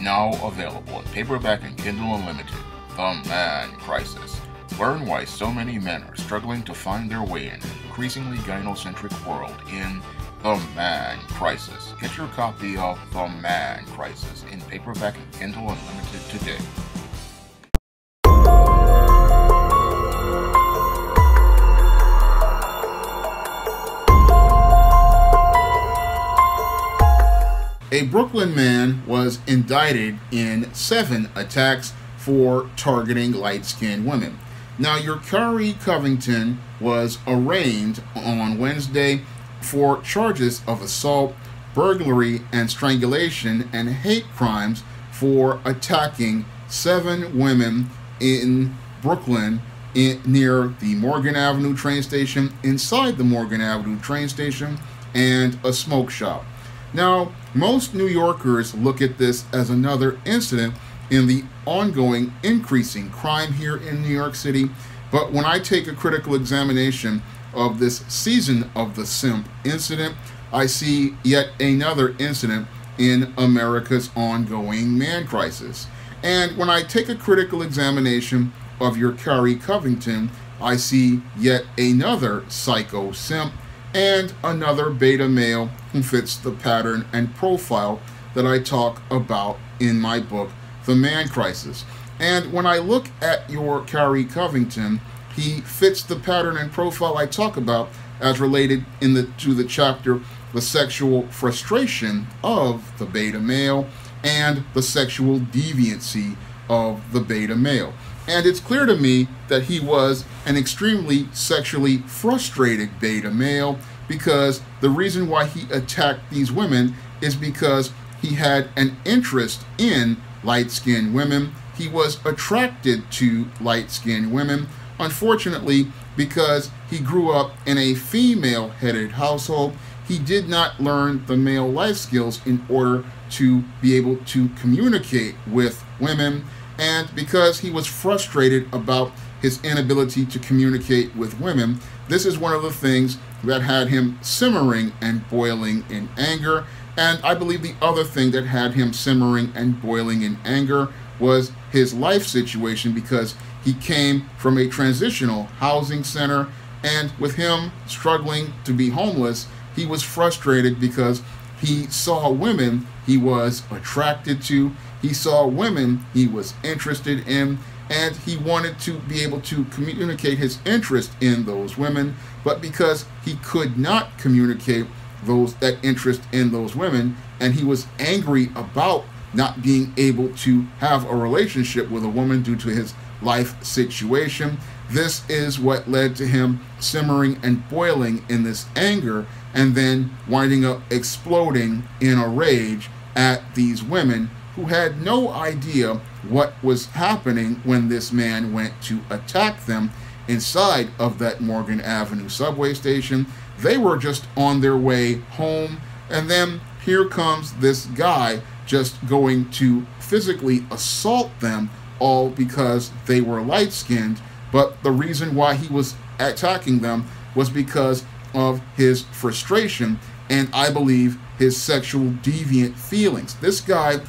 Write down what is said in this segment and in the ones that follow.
Now available in paperback and Kindle Unlimited, The Man Crisis. Learn why so many men are struggling to find their way in an increasingly gynocentric world in The Man Crisis. Get your copy of The Man Crisis in paperback and Kindle Unlimited today. A Brooklyn man was indicted in 7 attacks for targeting light-skinned women. Now, Yurkari Covington was arraigned on Wednesday for charges of assault, burglary, and strangulation and hate crimes for attacking 7 women in Brooklyn near the Morgan Avenue train station, inside the Morgan Avenue train station, and a smoke shop. Now, most New Yorkers look at this as another incident in the ongoing increasing crime here in New York City, but when I take a critical examination of this season of the Simp incident, I see yet another incident in America's ongoing man crisis. And when I take a critical examination of Yurkari Covington, I see yet another psycho simp and another beta male who fits the pattern and profile that I talk about in my book, The Man Crisis. And when I look at Yurkari Covington, he fits the pattern and profile I talk about as related to the chapter, The Sexual Frustration of the Beta Male and the Sexual Deviancy of the Beta Male. And it's clear to me that he was an extremely sexually frustrated beta male, because the reason why he attacked these women is because he had an interest in light-skinned women. He was attracted to light-skinned women. Unfortunately, because he grew up in a female-headed household, he did not learn the male life skills in order to be able to communicate with women. And because he was frustrated about his inability to communicate with women, this is one of the things that had him simmering and boiling in anger. And I believe the other thing that had him simmering and boiling in anger was his life situation, because he came from a transitional housing center, and with him struggling to be homeless, he was frustrated because he saw women he was attracted to, he saw women he was interested in, and he wanted to be able to communicate his interest in those women. But because he could not communicate that interest in those women, and he was angry about not being able to have a relationship with a woman due to his life situation, this is what led to him simmering and boiling in this anger, and then winding up exploding in a rage at these women who had no idea what was happening when this man went to attack them inside of that Morgan Avenue subway station. They were just on their way home, and then here comes this guy just going to physically assault them, all because they were light-skinned. But the reason why he was attacking them was because of his frustration, and I believe his sexual deviant feelings. This guy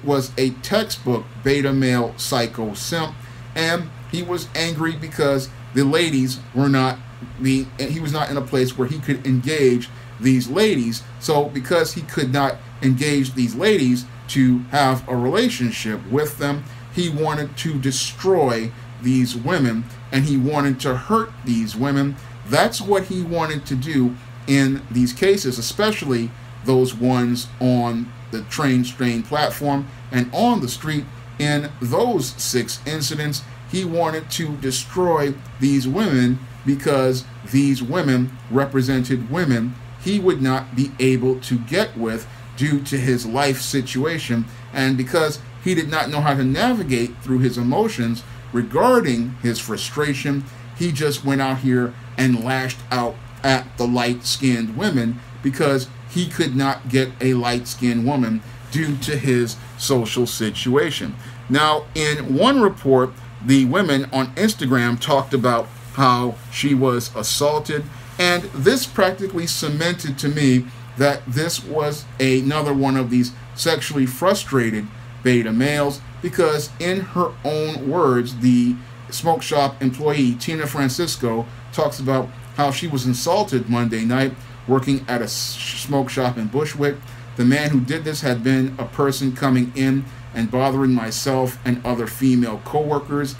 was a textbook beta male psycho simp, and he was angry because the ladies were not he was not in a place where he could engage these ladies. So because he could not engage these ladies to have a relationship with them, he wanted to destroy these women, and he wanted to hurt these women. That's what he wanted to do in these cases, especially those ones on the train platform and on the street. In those 6 incidents, he wanted to destroy these women because these women represented women he would not be able to get with due to his life situation, and because he did not know how to navigate through his emotions regarding his frustration, he just went out here and lashed out at the light-skinned women because he could not get a light-skinned woman due to his social situation. Now, in one report, the women on Instagram talked about how she was assaulted, and this practically cemented to me that this was another one of these sexually frustrated beta males, because in her own words, the smoke shop employee Tina Francisco talks about how she was insulted Monday night working at a smoke shop in Bushwick. The man who did this had been a person coming in and bothering myself and other female coworkers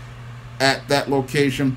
at that location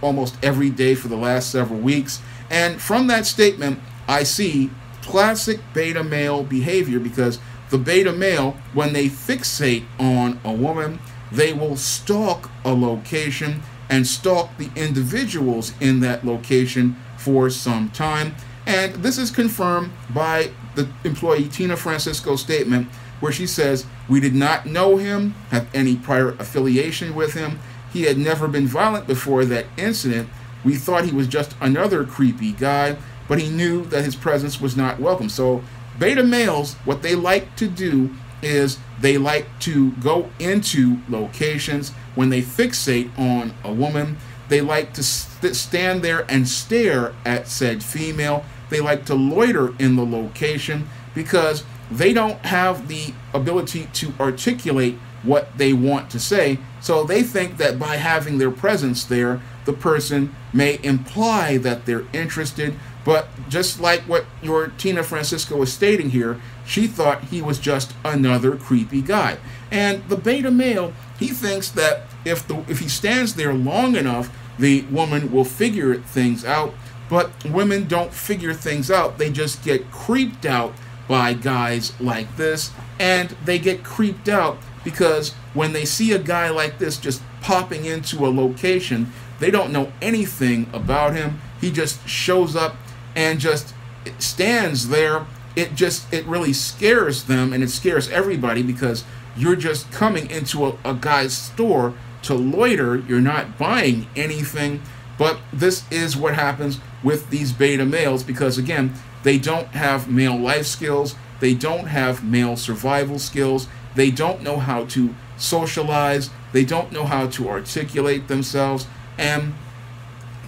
almost every day for the last several weeks. And from that statement, I see classic beta male behavior, because the beta male, when they fixate on a woman, they will stalk a location and stalk the individuals in that location for some time. And this is confirmed by the employee Tina Francisco's statement, where she says, "We did not know him, have any prior affiliation with him. He had never been violent before that incident. We thought he was just another creepy guy, but he knew that his presence was not welcome." So beta males, what they like to do is they like to go into locations when they fixate on a woman. They like to stand there and stare at said female. They like to loiter in the location because they don't have the ability to articulate what they want to say. So they think that by having their presence there, the person may imply that they're interested. But just like what your Tina Francisco was stating here, she thought he was just another creepy guy. And the beta male, he thinks that if he stands there long enough, the woman will figure things out. But women don't figure things out. They just get creeped out by guys like this. And they get creeped out because when they see a guy like this just popping into a location, they don't know anything about him. He just shows up and just stands there. It really scares them, and it scares everybody, because you're just coming into a guy's store to loiter. You're not buying anything. But this is what happens with these beta males, because again, they don't have male life skills. They don't have male survival skills. They don't know how to socialize. They don't know how to articulate themselves. And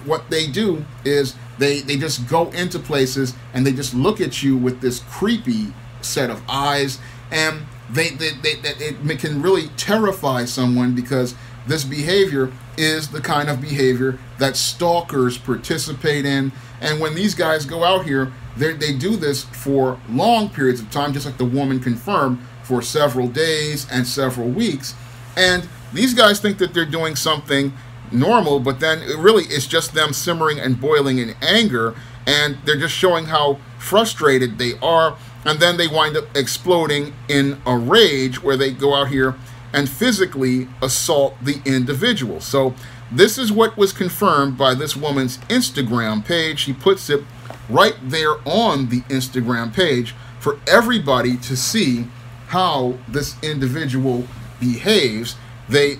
what they do is they just go into places and they just look at you with this creepy set of eyes, and it can really terrify someone, because this behavior is the kind of behavior that stalkers participate in. And when these guys go out here, they do this for long periods of time, just like the woman confirmed, for several days and several weeks. And these guys think that they're doing something normal, but then it's just them simmering and boiling in anger, and they're just showing how frustrated they are, and then they wind up exploding in a rage where they go out here and physically assault the individual. So this is what was confirmed by this woman's Instagram page. She puts it right there on the Instagram page for everybody to see how this individual behaves. They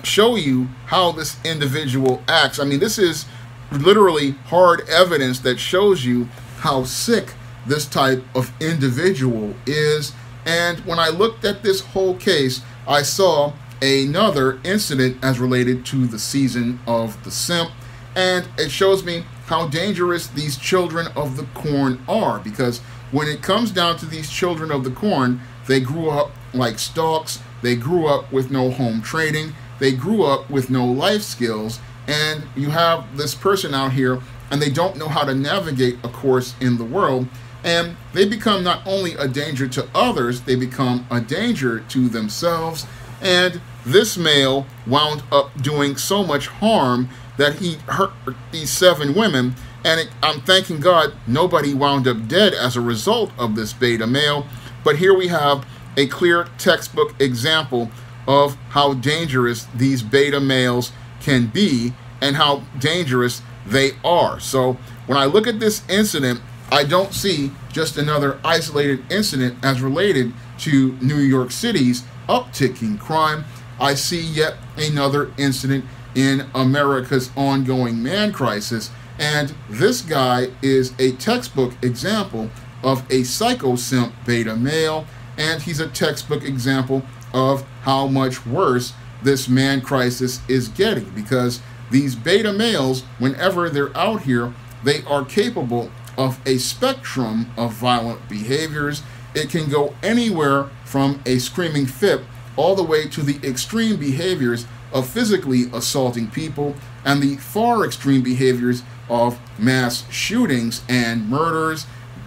show you how this individual acts. I mean, this is literally hard evidence that shows you how sick this type of individual is. And when I looked at this whole case, I saw another incident as related to the season of the Simp, and it shows me how dangerous these children of the corn are, because when it comes down to these children of the corn, they grew up like stalks. They grew up with no home training. They grew up with no life skills. And you have this person out here, and they don't know how to navigate a course in the world. And they become not only a danger to others, they become a danger to themselves. And this male wound up doing so much harm that he hurt these 7 women. And I'm thanking God nobody wound up dead as a result of this beta male. But here we have a clear textbook example of how dangerous these beta males can be and how dangerous they are. So when I look at this incident, I don't see just another isolated incident as related to New York City's upticking crime. I see yet another incident in America's ongoing man crisis. And this guy is a textbook example of a psycho simp beta male. And he's a textbook example of how much worse this man crisis is getting, because these beta males, whenever they're out here, they are capable of a spectrum of violent behaviors. It can go anywhere from a screaming fit all the way to the extreme behaviors of physically assaulting people and the far extreme behaviors of mass shootings and murders.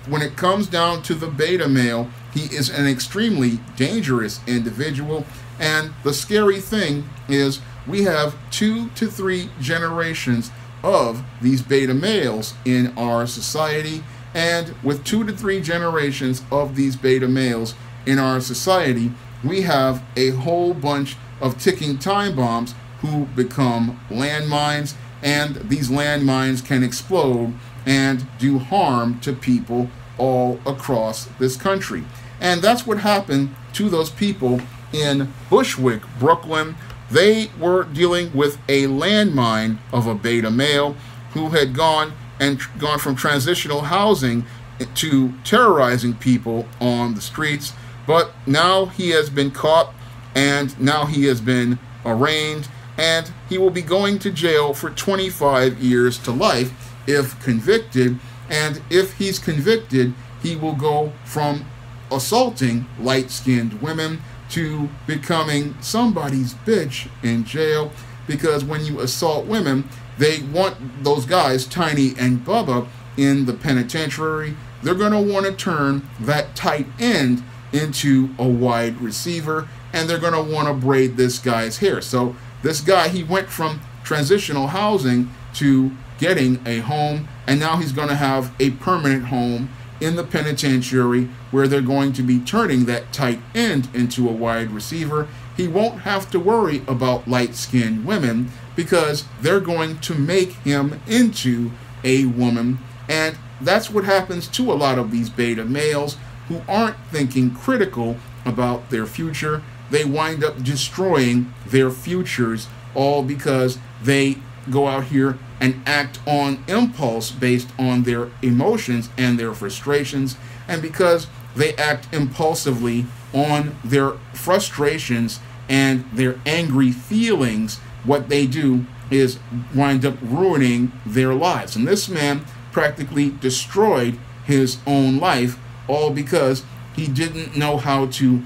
When it comes down to the beta male, he is an extremely dangerous individual, and the scary thing is we have 2 to 3 generations of these beta males in our society, and with 2 to 3 generations of these beta males in our society, we have a whole bunch of ticking time bombs who become landmines, and these landmines can explode and do harm to people all across this country. And that's what happened to those people in Bushwick, Brooklyn. They were dealing with a landmine of a beta male who had gone from transitional housing to terrorizing people on the streets. But now he has been caught, and now he has been arraigned, and he will be going to jail for 25 years to life if convicted. And if he's convicted, he will go from assaulting light-skinned women to becoming somebody's bitch in jail, because when you assault women, they want those guys, Tiny and Bubba, in the penitentiary. They're going to want to turn that tight end into a wide receiver, and they're going to want to braid this guy's hair. So this guy, he went from transitional housing to getting a home, and now he's going to have a permanent home in the penitentiary where they're going to be turning that tight end into a wide receiver. He won't have to worry about light-skinned women because they're going to make him into a woman. And that's what happens to a lot of these beta males who aren't thinking critical about their future. They wind up destroying their futures, all because they go out here and act on impulse based on their emotions and their frustrations. And because they act impulsively on their frustrations and their angry feelings, what they do is wind up ruining their lives. And this man practically destroyed his own life, all because he didn't know how to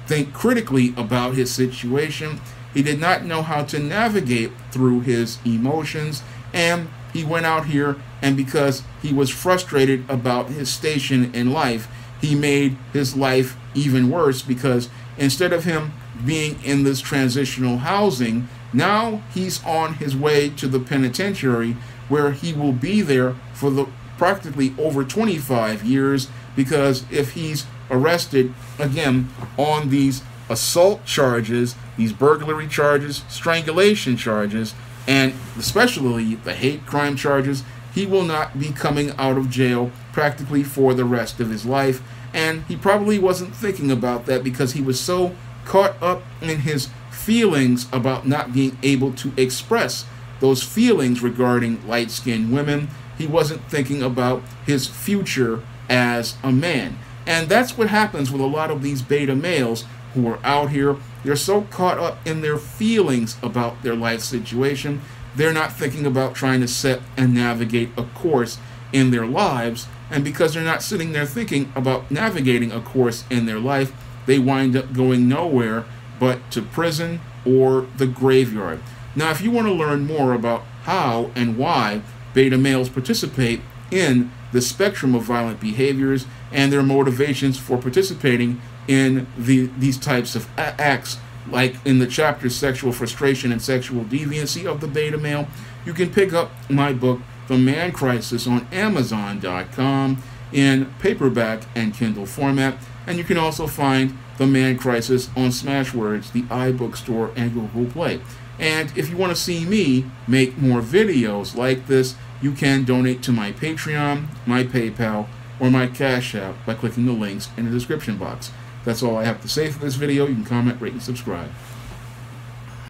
think critically about his situation. He did not know how to navigate through his emotions, and he went out here, and because he was frustrated about his station in life, he made his life even worse, because instead of him being in this transitional housing, now he's on his way to the penitentiary, where he will be there for the practically over 25 years, because if he's arrested again on these assault charges, these burglary charges, strangulation charges, and especially the hate crime charges, he will not be coming out of jail practically for the rest of his life. And he probably wasn't thinking about that because he was so caught up in his feelings about not being able to express those feelings regarding light-skinned women. He wasn't thinking about his future as a man. And that's what happens with a lot of these beta males who are out here. They're so caught up in their feelings about their life situation, they're not thinking about trying to set and navigate a course in their lives. And because they're not sitting there thinking about navigating a course in their life, they wind up going nowhere but to prison or the graveyard. Now, if you want to learn more about how and why beta males participate in the spectrum of violent behaviors and their motivations for participating in these types of acts, like in the chapter Sexual Frustration and Sexual Deviancy of the Beta Male, you can pick up my book, The Man Crisis, on Amazon.com in paperback and Kindle format. And you can also find The Man Crisis on Smashwords, the iBookstore, and Google Play. And if you want to see me make more videos like this, you can donate to my Patreon, my PayPal, or my Cash App by clicking the links in the description box. That's all I have to say for this video. You can comment, rate, and subscribe.